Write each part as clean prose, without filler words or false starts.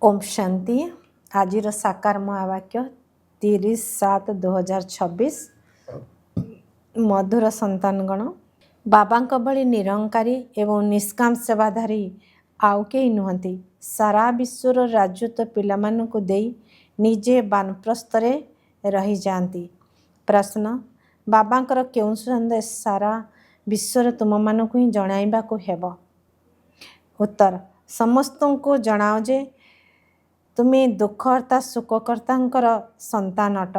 ओम शांति। आज साकार महावाक्य 30/7/2026। मधुर संतानगण, बाबा भली निरंकारी एवं निष्काम सेवाधारी आउ कई नुहंती। सारा विश्वर राजत्व पिलामानंकु देई निजे बानप्रस्थरे रही जाती। प्रश्न, बाबांकर केउं संदेश सारा विश्वर तुम मानकु ही जणाइबाकु हेबो? उत्तर, समस्तंको जणाओ जे तुमे दुखकर्ता सुखकर्तांकर संतान अट।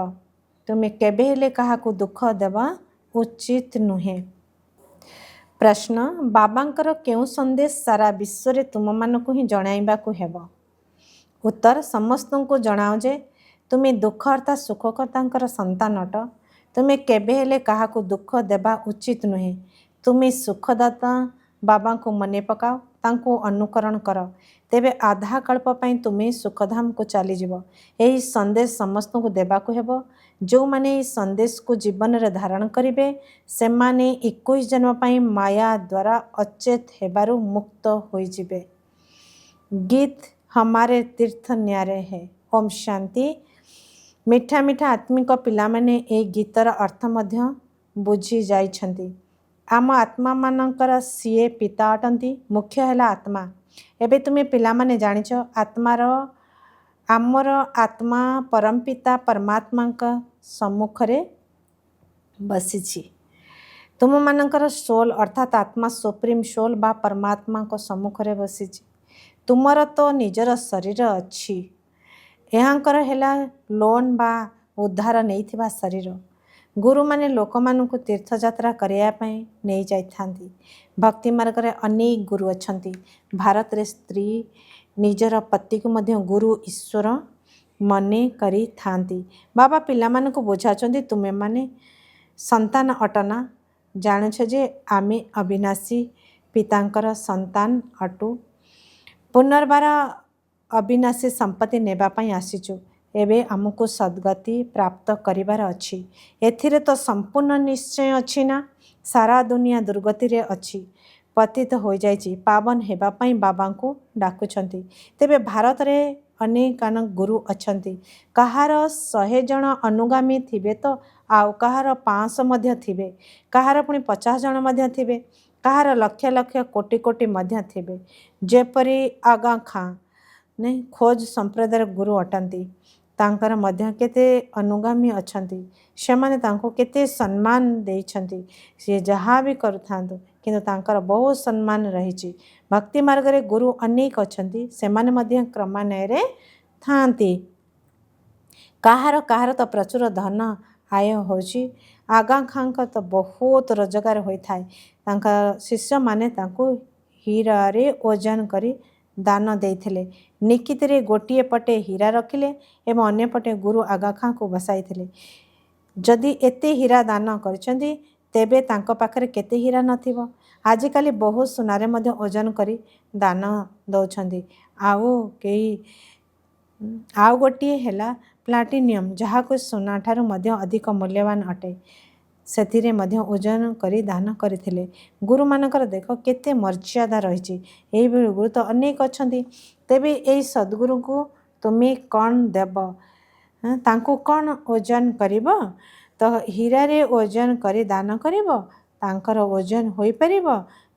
तुमे केबे हेले काहाकु दुख देवा उचित नुहे। प्रश्न, बाबांकर केउं संदेश सारा विश्व तुम मानकु ही जणाइबाकु हेबो? उत्तर, समस्तंको जणाओ जे तुमे दुखकर्ता सुखकर्तांकर संतान अट। तुमे केबे हेले काहाकु दुख देवा उचित नुहे। तुमे सुखदाता बाबा को मने पकाओ, तांको अनुकरण कर, तेबे आधा कल्प पाई तुमे सुखधाम को चली जीवो। एही संदेश समस्त को देबाकु हेबो। जो माने एही संदेश को जीवन रे धारण करिवे से माने 21 जन्म पाई माया द्वारा अचेत हेबारु मुक्त होई जिवे। गीत हमारे तीर्थ न्यारे है। ओम शांति। मीठा मीठा आत्मिक पिला माने ए गीतर अर्थ मध्य बुझी जाइछंती। आम आत्मा मानकर सीए पिता अटंती, मुख्य है आत्मा। एबे तुमे पिला माने जानिछ आत्मार आमर आत्मा परम पिता परमात्मा का सम्मुख रे बसीछि। तुम मानकर सोल अर्थात आत्मा सुप्रीम सोल बा परमात्मा को सम्मुख रे बसीछि। तुमर तो निजर शरीर अछि। एहांकर हेला लोन बा उद्धार नैथिबा शरीर। गुरु माने लोक मानकु तीर्थ यात्रा करिया पई नै जाई थांती। भक्ति मार्ग रे अनेक गुरु अछंती। भारत रे स्त्री निजर पति को मध्य गुरु ईश्वर मने करी थांती। बाबा पिला मानकु बुझाचंती, तुमे माने संतान अटना। जानुछ जे आमे अविनाशी पितांकर संतान अटु। पुनर्बार अविनाशी संपत्ति नेबा पई आसीचु। एबे आमको सद्गति प्राप्त करिबार अछि। एथिरे तो संपूर्ण निश्चय अछि ना। सारा दुनिया दुर्गति रे अछि, पतित हो जाइछि। पावन हेबा पई बाबा को डाकुछंती। तेबे भारत रे अनेक गुरु अछंती। कहार 100 जन अनुगामी थिबे तो आउ कहार 500 मध्य थिबे, कहार पुणी 50 जन मध्य थिबे, कहार लक्ष लक्ष कोटि कोटि मध्य थिबे। जेपरी आगा खां ने खोज संप्रदाय गुरु अटंती। तांकर मध्य केते अनुगामी अछंती। सेमाने तांको केते सम्मान देइछंती। से जहाँ भी करुथांतु किंतु तांकर बहुत सम्मान रहिछि। भक्ति मार्ग रे गुरु अनेक अछंती। सेमाने मध्य क्रमान्वय रे थांती। कहार कहार तो प्रचुर धन आय होछि। आगा खां का तो बहुत रोजगार होई थाए। तांका शिष्य माने तांको हीरा रे ओजन करी दान देइथिले। निकित रे गोटिए पटे हीरा रखिले एवं अन्य पटे गुरु आगा खां को बसाइथिले। जदि एते हीरा दान करछंती तेबे तांको पाखरे केते हीरा नथिबो। आजिकाली बहुत सुनारे मध्य ओजन करी दान दौछंती। आउ गोटिए हेला प्लाटिनियम, जहा को सोना ठारू मध्य अधिक मूल्यवान अटे। सेथिरे मध्य ओजन करी दान करिथिले। गुरु मानकर देखो केते मर्यादा रहिछि। एही गुरु तो अनेक अछंती। तेबे एही सद्गुरु को तुमे कौन देब? तांको कौन ओजन करिब? तो हीरा रे ओजन करी दान करिब? तांकर ओजन होई परिब?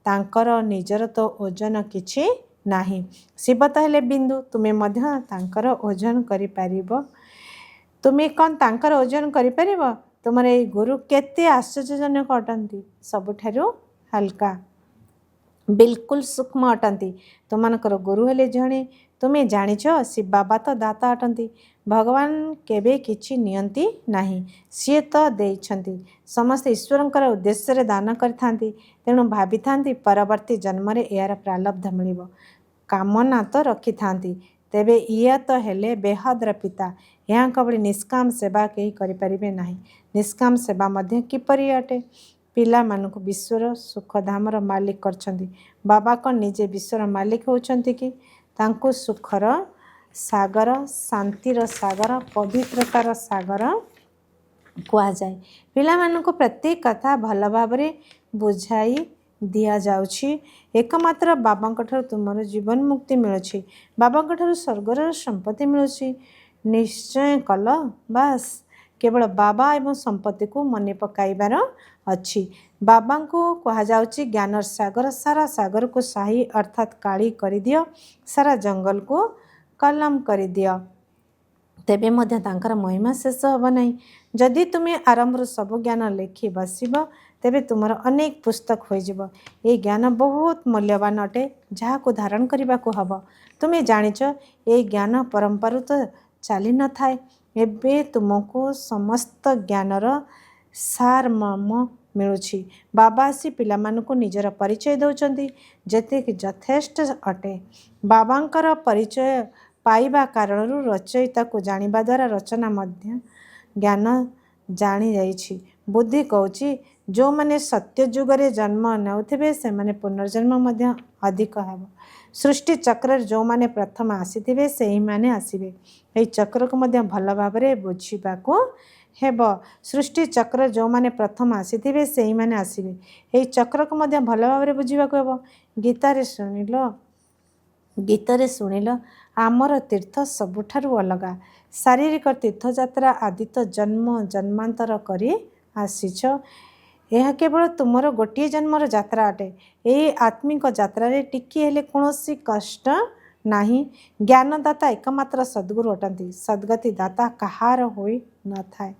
तांकर निजर तो ओजन किछि नाही। शिव तो हेले बिंदु, तुमे मध्य तांकर ओजन करि परिब? तुमे कौन तांकर ओजन करि परिब? तुमर ए गुरु केते आश्चर्यजनक अटंती। सबुठारु हल्का, बिल्कुल सूक्ष्म अटंती। तुमनकर गुरु हेले जणे तुमे जानिछ शिव बाबा तो दाता अटंती। भगवान केबे किछि नियंती नाही, सिए तो देइछंती। समस्त ईश्वरंकर उद्देश्य रे दान करथांती। तेणु भाबी थांती परवर्ती जन्म रे यार प्रालब्ध मिलिबो। कामना तो रखी थांती। तेबे इया तो हेले बेहद्र पिता। यहाँ कबड़ी निष्काम सेवा कहीं करि परिबे नाही। निष्काम सेवा मध्य किपरि अटे? पिला मानकु विश्वर सुखधामर मालिक करछंती। बाबा को निजे विश्वर मालिक होछंती कि? तांको सुखर सागर, शांतिर सागर, पवित्रतार सागर कुआ जाए। पिला मानकु प्रत्येक कथा भल भाबरे बुझाई ଦିଆଯାଉଛି। ଏକମାତ୍ର ବାବାଙ୍କଠାରୁ ତୁମର ଜୀବନ ମୁକ୍ତି ମିଳୁଛି। ବାବାଙ୍କଠାରୁ ସ୍ୱର୍ଗର ସମ୍ପତ୍ତି ମିଳୁଛି। ନିଶ୍ଚୟ କଲ। ବାସ୍ କେବଳ ବାବା ଏବଂ ସମ୍ପତ୍ତିକୁ ମନେ ପକାଇବାର ଅଛି। ବାବାଙ୍କୁ କୁହାଯାଉଛି ଜ୍ଞାନର ସାଗର। ସାରା ସାଗରକୁ ସାହି ଅର୍ଥାତ୍ କାଳି କରିଦିଅ। ସାରା ଜଙ୍ଗଲକୁ କଲମ କରିଦିଅ। ତେବେ ମଧ୍ୟ ତାଙ୍କର ମହିମା ଶେଷ ହେବ ନାହିଁ। ଯଦି ତୁମେ ଆରମ୍ଭରୁ ସବୁ ଜ୍ଞାନ ଲେଖି ବସିବ ତେବେ ତୁମର ଅନେକ ପୁସ୍ତକ ହୋଇଯିବ। ଏହି ଜ୍ଞାନ ବହୁତ ମୂଲ୍ୟବାନ ଅଟେ ଯାହାକୁ ଧାରଣ କରିବାକୁ ହେବ। ତୁମେ ଜାଣିଛ ଏହି ଜ୍ଞାନ ପରମ୍ପରାରୁ ତ ଚାଲି ନଥାଏ। ଏବେ ତୁମକୁ ସମସ୍ତ ଜ୍ଞାନର ସାରମର୍ମ ମିଳୁଛି। ବାବା ଆସି ପିଲାମାନଙ୍କୁ ନିଜର ପରିଚୟ ଦେଉଛନ୍ତି ଯେତିକି ଯଥେଷ୍ଟ ଅଟେ। ବାବାଙ୍କର ପରିଚୟ ପାଇବା କାରଣରୁ ରଚୟିତାକୁ ଜାଣିବା ଦ୍ୱାରା ରଚନା ମଧ୍ୟ ଜ୍ଞାନ ଜାଣିଯାଇଛି। ବୁଦ୍ଧି କହୁଛି ଯେଉଁମାନେ ସତ୍ୟ ଯୁଗରେ ଜନ୍ମ ନେଉଥିବେ ସେମାନେ ପୁନର୍ଜନ୍ମ ମଧ୍ୟ ଅଧିକ ହେବ। ସୃଷ୍ଟି ଚକ୍ରରେ ଯେଉଁମାନେ ପ୍ରଥମ ଆସିଥିବେ ସେହିମାନେ ଆସିବେ। ଏହି ଚକ୍ରକୁ ମଧ୍ୟ ଭଲ ଭାବରେ ବୁଝିବାକୁ ହେବ। ସୃଷ୍ଟି ଚକ୍ରରେ ଯେଉଁମାନେ ପ୍ରଥମ ଆସିଥିବେ ସେହିମାନେ ଆସିବେ। ଏହି ଚକ୍ରକୁ ମଧ୍ୟ ଭଲ ଭାବରେ ବୁଝିବାକୁ ହେବ। ଗୀତରେ ଶୁଣିଲ ଆମର ତୀର୍ଥ ସବୁଠାରୁ ଅଲଗା। ଶାରୀରିକ ତୀର୍ଥଯାତ୍ରା ଆଦି ତ ଜନ୍ମ ଜନ୍ମାନ୍ତର କରି ଆସିଛ। ଏହା କେବଳ ତୁମର ଗୋଟିଏ ଜନ୍ମର ଯାତ୍ରା ଅଟେ। ଏହି ଆତ୍ମିକ ଯାତ୍ରାରେ ଟିକିଏ ହେଲେ କୌଣସି କଷ୍ଟ ନାହିଁ। ଜ୍ଞାନଦାତା ଏକମାତ୍ର ସଦ୍ଗୁରୁ ଅଟନ୍ତି। ସଦ୍ଗତି ଦାତା କାହାର ହୋଇ ନଥାଏ।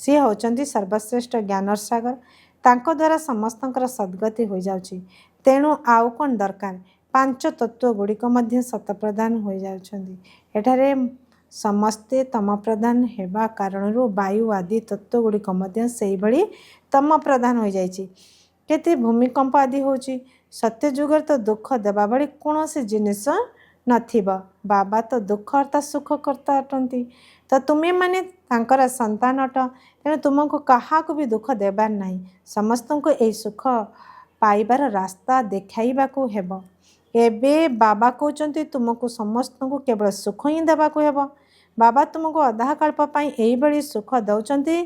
ସିଏ ହେଉଛନ୍ତି ସର୍ବଶ୍ରେଷ୍ଠ ଜ୍ଞାନର ସାଗର। ତାଙ୍କ ଦ୍ୱାରା ସମସ୍ତଙ୍କର ସଦ୍ଗତି ହୋଇଯାଉଛି। ତେଣୁ ଆଉ କ'ଣ ଦରକାର? ପାଞ୍ଚ ତତ୍ତ୍ୱ ଗୁଡ଼ିକ ମଧ୍ୟ ଶତପ୍ରଧାନ ହୋଇଯାଉଛନ୍ତି। ଏଠାରେ ସମସ୍ତେ ତମପ୍ରଧାନ ହେବା କାରଣରୁ ବାୟୁ ଆଦି ତତ୍ତ୍ୱ ଗୁଡ଼ିକ ମଧ୍ୟ ସେହିଭଳି ତମପ୍ରଧାନ ହୋଇଯାଇଛି। କେତେ ଭୂମିକମ୍ପ ଆଦି ହେଉଛି। ସତ୍ୟଯୁଗରେ ତ ଦୁଃଖ ଦେବା ଭଳି କୌଣସି ଜିନିଷ ନଥିବ। ବାବା ତ ଦୁଃଖ ଅର୍ଥାତ୍ ସୁଖକର୍ତ୍ତା ଅଟନ୍ତି। ତ ତୁମେମାନେ ତାଙ୍କର ସନ୍ତାନ ଅଟ। ତେଣୁ ତୁମକୁ କାହାକୁ ବି ଦୁଃଖ ଦେବାର ନାହିଁ। ସମସ୍ତଙ୍କୁ ଏହି ସୁଖ ପାଇବାର ରାସ୍ତା ଦେଖାଇବାକୁ ହେବ। ଏବେ ବାବା କହୁଛନ୍ତି ତୁମକୁ ସମସ୍ତଙ୍କୁ କେବଳ ସୁଖ ହିଁ ଦେବାକୁ ହେବ। ବାବା ତୁମକୁ ଅଧାକଳ୍ପ ପାଇଁ ଏହିଭଳି ସୁଖ ଦେଉଛନ୍ତି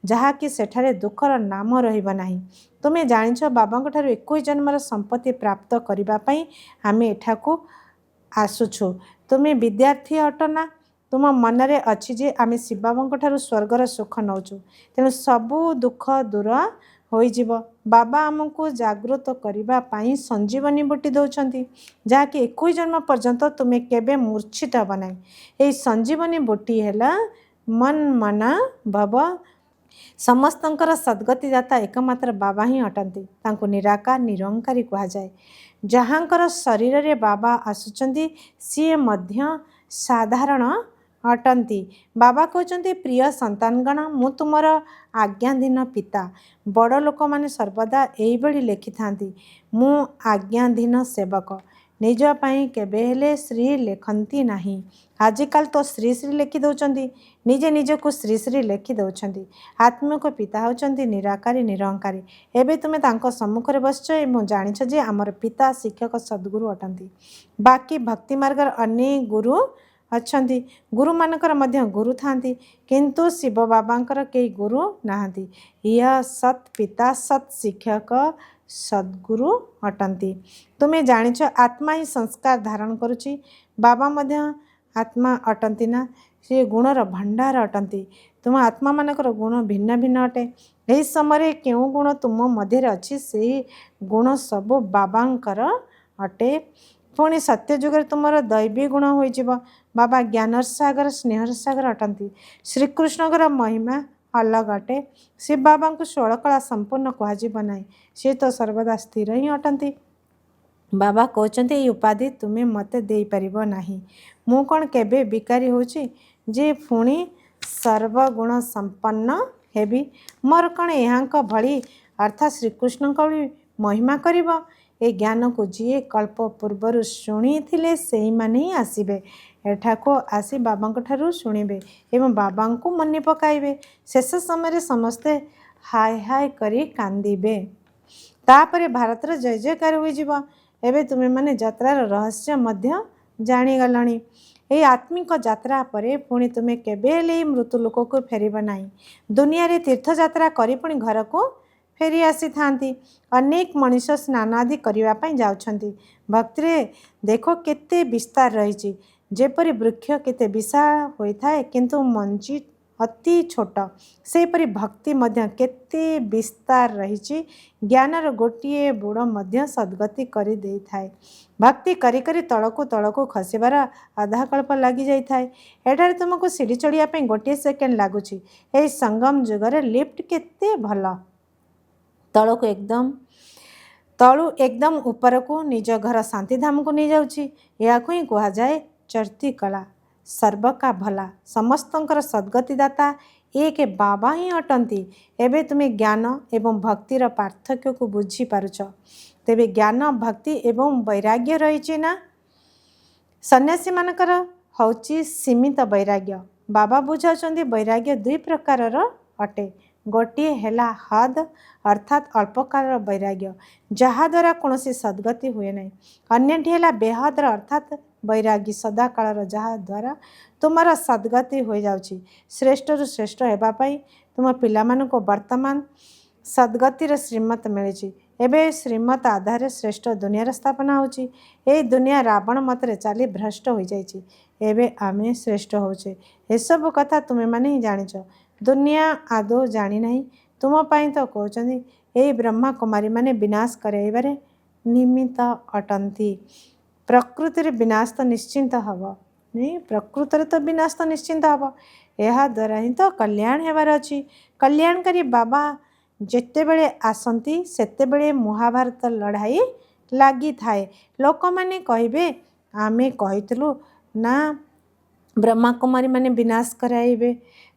ଯାହାକି ସେଠାରେ ଦୁଃଖର ନାମ ରହିବ ନାହିଁ। ତୁମେ ଜାଣିଛ ବାବାଙ୍କଠାରୁ 21 ଜନ୍ମର ସମ୍ପତ୍ତି ପ୍ରାପ୍ତ କରିବା ପାଇଁ ଆମେ ଏଠାକୁ ଆସୁଛୁ। ତୁମେ ବିଦ୍ୟାର୍ଥୀ ଅଟ ନା? ତୁମ ମନରେ ଅଛି ଯେ ଆମେ ଶିବବାବାଙ୍କଠାରୁ ସ୍ୱର୍ଗର ସୁଖ ନେଉଛୁ। ତେଣୁ ସବୁ ଦୁଃଖ ଦୂର ହୋଇଯିବ। ବାବା ଆମକୁ ଜାଗୃତ କରିବା ପାଇଁ ସଞ୍ଜୀବନୀ ବୁଟି ଦେଉଛନ୍ତି ଯାହାକି 21 ଜନ୍ମ ପର୍ଯ୍ୟନ୍ତ ତୁମେ କେବେ ମୂର୍ଚ୍ଛିତ ହେବ ନାହିଁ। ଏହି ସଞ୍ଜୀବନୀ ବୁଟି ହେଲା ମନ୍ମନା ଭବ। ସମସ୍ତଙ୍କର ସଦ୍ଗତିଦାତା ଏକମାତ୍ର ବାବା ହିଁ ଅଟନ୍ତି। ତାଙ୍କୁ ନିରାକାର ନିରଙ୍କାରୀ କୁହାଯାଏ। ଯାହାଙ୍କର ଶରୀରରେ ବାବା ଆସୁଛନ୍ତି ସିଏ ମଧ୍ୟ ସାଧାରଣ ଅଟନ୍ତି। ବାବା କହୁଛନ୍ତି ପ୍ରିୟ ସନ୍ତାନଗଣ ମୁଁ ତୁମର ଆଜ୍ଞାଧୀନ ପିତା। ବଡ଼ ଲୋକମାନେ ସର୍ବଦା ଏହିଭଳି ଲେଖିଥାନ୍ତି ମୁଁ ଆଜ୍ଞାଧୀନ ସେବକ। ନିଜ ପାଇଁ କେବେ ହେଲେ ଶ୍ରୀ ଲେଖନ୍ତି ନାହିଁ। ଆଜିକାଲି ତ ଶ୍ରୀ ଶ୍ରୀ ଲେଖି ଦେଉଛନ୍ତି। ନିଜେ ନିଜକୁ ଶ୍ରୀ ଶ୍ରୀ ଲେଖି ଦେଉଛନ୍ତି। ଆତ୍ମିକ ପିତା ହେଉଛନ୍ତି ନିରାକାରୀ ନିରଙ୍କାରୀ। ଏବେ ତୁମେ ତାଙ୍କ ସମ୍ମୁଖରେ ବସିଛ ଏବଂ ଜାଣିଛ ଯେ ଆମର ପିତା ଶିକ୍ଷକ ସଦ୍ଗୁରୁ ଅଟନ୍ତି। ବାକି ଭକ୍ତି ମାର୍ଗର ଅନେକ ଗୁରୁ ଅଛନ୍ତି। ଗୁରୁମାନଙ୍କର ମଧ୍ୟ ଗୁରୁ ଥାନ୍ତି କିନ୍ତୁ ଶିବ ବାବାଙ୍କର କେହି ଗୁରୁ ନାହାନ୍ତି। ଇହ ସତ୍ ପିତା ସତ୍ ଶିକ୍ଷକ ସଦ୍ଗୁରୁ ଅଟନ୍ତି। ତୁମେ ଜାଣିଛ ଆତ୍ମା ହିଁ ସଂସ୍କାର ଧାରଣ କରୁଛି। ବାବା ମଧ୍ୟ ଆତ୍ମା ଅଟନ୍ତି ନା? ସେ ଗୁଣର ଭଣ୍ଡାର ଅଟନ୍ତି। ତୁମ ଆତ୍ମାମାନଙ୍କର ଗୁଣ ଭିନ୍ନ ଭିନ୍ନ ଅଟେ। ଏହି ସମୟରେ କେଉଁ ଗୁଣ ତୁମ ମଧ୍ୟରେ ଅଛି ସେହି ଗୁଣ ସବୁ ବାବାଙ୍କର ଅଟେ। ପୁଣି ସତ୍ୟଯୁଗରେ ତୁମର ଦୈବୀ ଗୁଣ ହୋଇଯିବ। ବାବା ଜ୍ଞାନର ସାଗର ସ୍ନେହର ସାଗର ଅଟନ୍ତି। ଶ୍ରୀକୃଷ୍ଣଙ୍କର ମହିମା ଅଲଗା ଅଟେ। ଶିବ ବାବାଙ୍କୁ ଷୋଳକଳା ସମ୍ପୂର୍ଣ୍ଣ କୁହାଯିବ ନାହିଁ। ସେ ତ ସର୍ବଦା ସ୍ଥିର ହିଁ ଅଟନ୍ତି। ବାବା କହୁଛନ୍ତି ଏହି ଉପାଧି ତୁମେ ମୋତେ ଦେଇପାରିବ ନାହିଁ। ମୁଁ କ'ଣ କେବେ ବିକାରୀ ହେଉଛି ଯେ ପୁଣି ସର୍ବଗୁଣ ସମ୍ପନ୍ନ ହେବି? ମୋର କ'ଣ ଏହାଙ୍କ ଭଳି ଅର୍ଥାତ୍ ଶ୍ରୀକୃଷ୍ଣଙ୍କ ଭଳି ମହିମା କରିବ? ଏ ଜ୍ଞାନକୁ ଯିଏ କଳ୍ପ ପୂର୍ବରୁ ଶୁଣିଥିଲେ ସେହିମାନେ ହିଁ ଆସିବେ। ଏଠାକୁ ଆସି ବାବାଙ୍କଠାରୁ ଶୁଣିବେ ଏବଂ ବାବାଙ୍କୁ ମନେ ପକାଇବେ। ଶେଷ ସମୟରେ ସମସ୍ତେ ହାୟ ହାୟ କରି କାନ୍ଦିବେ। ତାପରେ ଭାରତର ଜୟ ଜୟକାର ହୋଇଯିବ। ଏବେ ତୁମେମାନେ ଯାତ୍ରାର ରହସ୍ୟ ମଧ୍ୟ ଜାଣିଗଲଣି। ଏହି ଆତ୍ମିକ ଯାତ୍ରା ପରେ ପୁଣି ତୁମେ କେବେ ହେଲେ ଏହି ମୃତ୍ୟୁ ଲୋକକୁ ଫେରିବ ନାହିଁ। ଦୁନିଆରେ ତୀର୍ଥଯାତ୍ରା କରି ପୁଣି ଘରକୁ फेरी आसी अनेक मनीष स्नान आदि करने जाउछंती। भक्ति देख केते विस्तार रही जेपरी वृक्ष केते विशाल होता है किंतु मंजी अति छोट सेपरी भक्ति मध्य केते विस्तार रही ज्ञानर गोटे बुड़ मध्य सद्गति करि देई थाए। भक्ति करी करी तलकू खसबार आधा कल्प लगी जाई थाए। एठारे तुमको सीढ़ी चढ़िया पे गोटे सेकेंड लगुच। ए संगम जुगर लिफ्ट केते भल तलू एकदम ऊपर को निज घर शांतिधाम को नहीं जाउची। याकू ही कहा जाए चरती कला सर्व का भला समस्तंकर सद्गतिदाता एक बाबा ही अटंती। एबे तुम्हें ज्ञान एवं भक्तिर पार्थक्य को बुझी पारुछ। तेबे ज्ञान भक्ति एवं वैराग्य रही ना। सन्यासी मानकर हौची सीमित वैराग्य। बाबा बुझाउछंती वैराग्य दुई प्रकारर अटे। गोटे हेला हद अर्थात अल्पकाल वैराग्य जहा द्वारा कौन सद्गति हुए ना। अन्यटी है बेहदर अर्थात वैरागी सदाकाल जहा द्वारा तुमार सद्गति हो जाउची। श्रेष्ठ रु श्रेष्ठ होगापाई तुम पिलामान को वर्तमान सद्गतिर श्रीमत मिली। एबे श्रीमत आधार श्रेष्ठ दुनियार स्थापना होची। ए दुनिया रावण मतरे चाली भ्रष्ट हो जाइए। एबे आमे श्रेष्ठ होचे ए सब कथा तुम्हें माने ही जानिच। दुनिया आदौ जानी नहीं तुम पाई तो कहते यही ब्रह्मा कुमारी माने विनाश कराइबारे निमित्त अटंती। प्रकृति विनाश तो निश्चिंत हम नहीं प्रकृति तो विनाश तो निश्चिंत हम यह द्वारा ही तो कल्याण होबार अच्छी। कल्याणकारी बाबा जेते बेले आसंती सेते बेले महाभारत लड़ाई लगी थाए। लोक माने कहिबे आमे कहितलु ना ब्रह्मा कुमारी माने विनाश कराइबे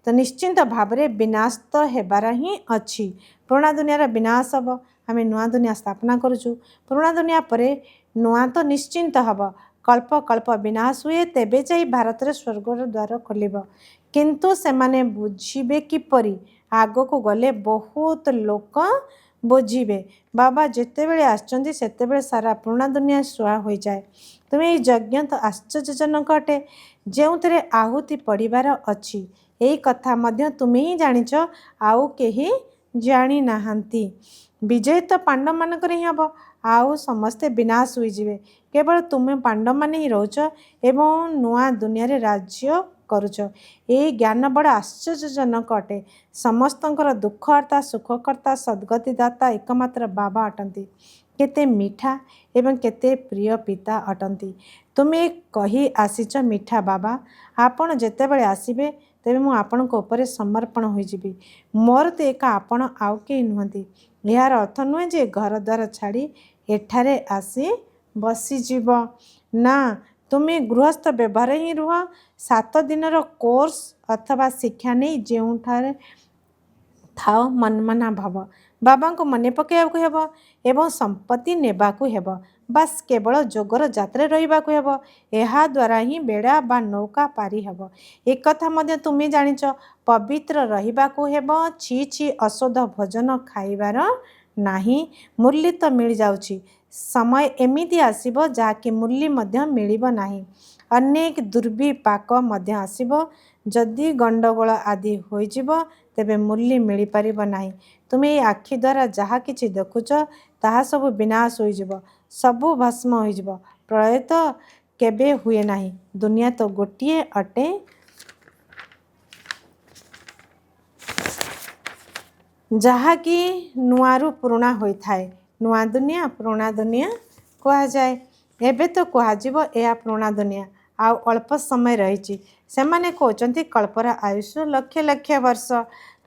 तो निश्चिंत भाव में विनाश तो हेबार ही अच्छी। पुराणा दुनियार विनाश हम आम नुआ दुनिया स्थापना करुचु। पुराणा दुनिया परे नुआ तो निश्चिंत हम कल्प कल्प विनाश हुए तेबे जाई भारत रे स्वर्गर द्वार खोलिब। किंतु सेमाने बुझिबे किपरि आग को गले बहुत लोक बुझिबे। बाबा जेतेबेले आछंती सेतेबेले सारा पुराणा दुनिया सुहा हो जाए। तुम्हें ये यज्ञ तो आश्चर्यजनक अटे जो थे आहुति पड़बार अच्छी। यही कथा मध्य तुम्हें ही जानिच आउ केही जानी नाहांती। विजय तो पांडव मानकर ही हम आउ समस्ते विनाश होइजिवे। केवल तुम्हें पांडव माने ही रोच एवं नुआ दुनिया रे राज्य करुच। ये ज्ञान बड़ा आश्चर्यजनक अटे। समस्तंकर दुखहर्ता सुखकर्ता सद्गतिदाता एकमात्र बाबा अटंती। केते मीठा एवं केते प्रिय पिता अटंती। तुम्हें कही आसीच मीठा बाबा आपण जेतेबेले आसीबे तेबे मु आपण को ऊपर समर्पण होइजिबी। मोर तो एका आपण आउ के नुहंती। यार अर्थ नुहे जे घर द्वार छाड़ी एठारे आसी बसीजीव ना। तुम्हें गृहस्थ व्यवहार ही रुह 7 दिनर कोर्स अथवा शिक्षा नहीं जोठारे थाओ मनमना भाव बाबा को मन पकड़ाक हेब एवं संपत्ति नेबाकू हेब। बास केवल जोगर जात्रे रहिबाकू हेब। एहा द्वारा ही बेड़ा बा नौका पारी हेब। एक कथा मध्य तुम्हें जानिच पवित्र रहिबाकू हेब। छी छी अशुद्ध भोजन खाइबार नाही। मूल्य तो मिल जाउची समय एमिति आसीबो जाकि मूल्य मध्य मिलिबो नाही। अनेक दुर्विपाक मध्य आसीबो जदि गंडगोल आदि होइजिबो तेबे मूल्य मिल पारिबो नाही। तुम्हें आखि द्वारा जहा किछि देखुच ताहा सब विनाश होइजिबो सबु भस्म होइजिबो। प्रलय तो केबे हुए नाही। दुनिया तो गोटिए अटे जहा कि नुआरू पुराणा होइथाए। नुआ दुनिया पुराणा दुनिया कहा जाए। एबे तो कहाजिबो एहा पुराणा दुनिया आ अल्प समय रही। सेमाने कहउचंती कल्पर आयुष लक्ष लक्ष वर्ष।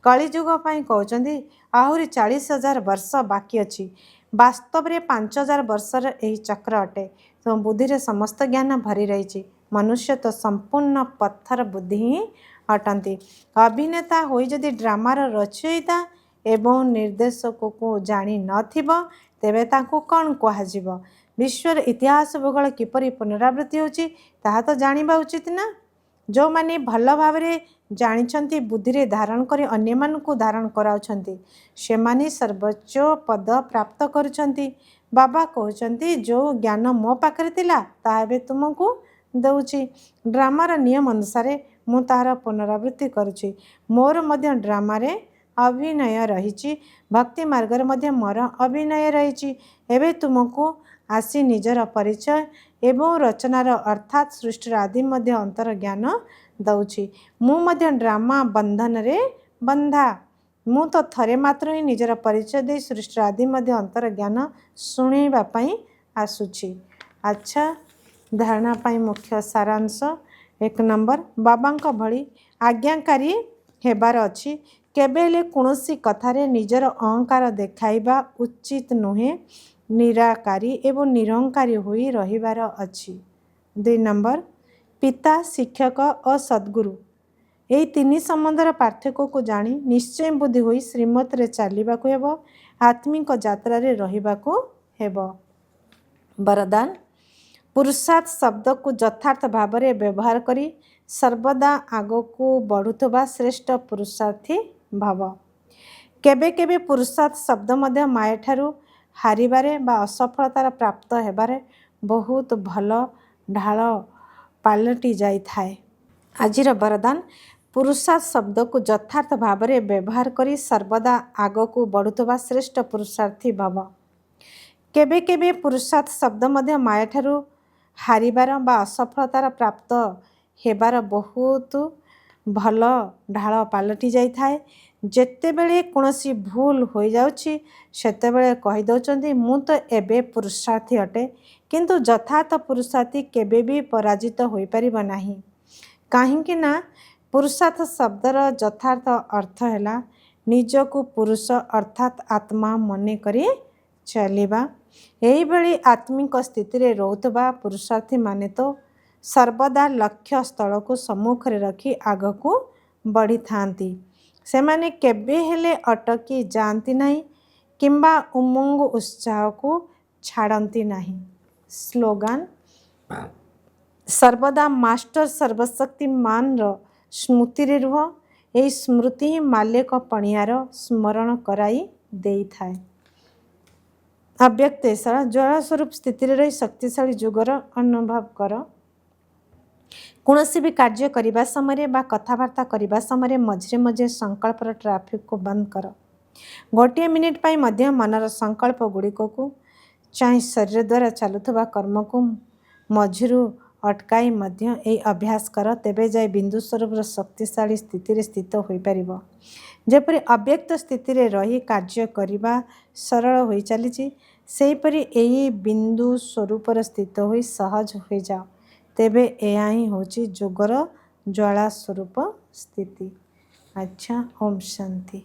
कलिजुग पाई कहउचंती आहुरी 40,000 वर्ष बाकी अछि। वास्तव में 5,000 वर्षर यही चक्र अटे। तो बुद्धि रे समस्त ज्ञान भरी रही। मनुष्य तो संपूर्ण पत्थर बुद्धि ही अटंती। अभिनेता होई जदि ड्रामार रचयिता एवं निर्देशक को जानी नथिब तेबे ताकू कौन कहाजिब। विश्वर इतिहास भूगोल किपरि पुनरावृत्ति होची ताहा तो जानिबा उचित ना। जो माने भल भाव रे जानिछंती बुद्धि रे धारण करी अन्य मानकू धारण कराउछंती से माने सर्वोच्च पद प्राप्त करुछंती। बाबा कहउछंती जो ज्ञान मो पाखरे थिला ताहा बे तुमको दउची। ड्रामार नियम अनुसार मु ताहार पुनरावृत्ति करुची। मोर मध्य ड्रामा रे अभिनय रही भक्ति मार्ग मध्य मोर अभिनय रही एवं तुमको आसी निजर परिचय एवं रचनार अर्थात सृष्टिर आदि मध्य अंतर ज्ञान दौछि मु ड्रामा बंधन रे बंधा मु तो थरे मात्र ही निजर परिचय दे सृष्टि आदि मध्य अंतर ज्ञान शुणेबा पई आसुछि। अच्छा धारणा पई मुख्य सारांश 1 नंबर बाबांका भली आज्ञाकारी हेबार अछि केबेले कौनसी कथारे निजर अहंकार देखाइबा उचित नुहे निराकारी एवं निरंकारी होई रहिबार अछि। 2 नंबर पिता शिक्षक और सद्गुरु यही तीन संबंधर पार्थक्य को जानी निश्चय बुद्धि होई श्रीमत रे चलिबाको हेबो आत्मिक यात्रा रे रहिबाको हेबो। वरदान पुरुषार्थ शब्द को यथार्थ भाव में व्यवहार करी सर्वदा आगो को बढ़ुवा श्रेष्ठ पुरुषार्थी भाव केबे केबे पुरुषार्थ शब्द मध्य माया ठारू हारिबारे बा असफलतार प्राप्त हेबारे बहुत भल ढाल पालटि जाई थाए। आजिर वरदान पुरुषार्थ शब्द को यथार्थ भाव में व्यवहार करी सर्वदा आगो को बढ़ुवा श्रेष्ठ पुरुषार्थी भाव केबे केबे पुरुषार्थ शब्द मध्य माया ठारू हारिबार बा असफलतार प्राप्त हेबार बहुत भल ढाल पालटि जाई थाए। जेतेबेले कौनसी भूल हो जाउछि सेतेबेले कहि दउचंदी मु तो एबे पुरुषार्थी अटे किंतु यथार्थ पुरुषार्थी केबे भी पराजित होई परिबा नाही काहेकि ना पुरुषार्थ शब्दर यथार्थ अर्थ है निजको पुरुष अर्थात आत्मा मने करी चलिबा यही भली आत्मिक स्थिति रे रोहुतबा पुरुषार्थी माने तो सर्वदा लक्ष्य स्थल को सम्मुख रे रखी आग को बढ़ी थांती से माने केबे हेले अटकी जानती नहीं किंबा उमंग उत्साह को छाड़ती नहीं। स्लोगान सर्वदा मास्टर सर्वशक्तिमान रो स्मृति रे रुह यही स्मृति ही माल्यक पणियार स्मरण कराई देई थाए। अव्यक्त इशारा ज्वाला स्वरूप स्थिति रे रही शक्तिशाली जुगर अनुभव कर कौनसी भी कार्य करने समय बा कथबार्ता करने समय मझे मझे संकल्पर ट्राफिक को बंद कर गोटे मिनिट पाई मध्य मनर संकल्प गुड़िक को चाहे शरीर द्वारा चलुवा कर्म को मझिरू अटकाई मध्य यही अभ्यास कर तेबे जाए बिंदु स्वरूप शक्तिशाली स्थिति रे स्थित हो पारिबो जेपरि अव्यक्त स्थिति रे रही कार्य करने सरल हो चली सेहीपरि यही बिंदु स्वरूपर स्थित हो सहज हो जाओ तेबे यह ही होची जोगर ज्वाला स्वरूप स्थिति। अच्छा ओम शांति।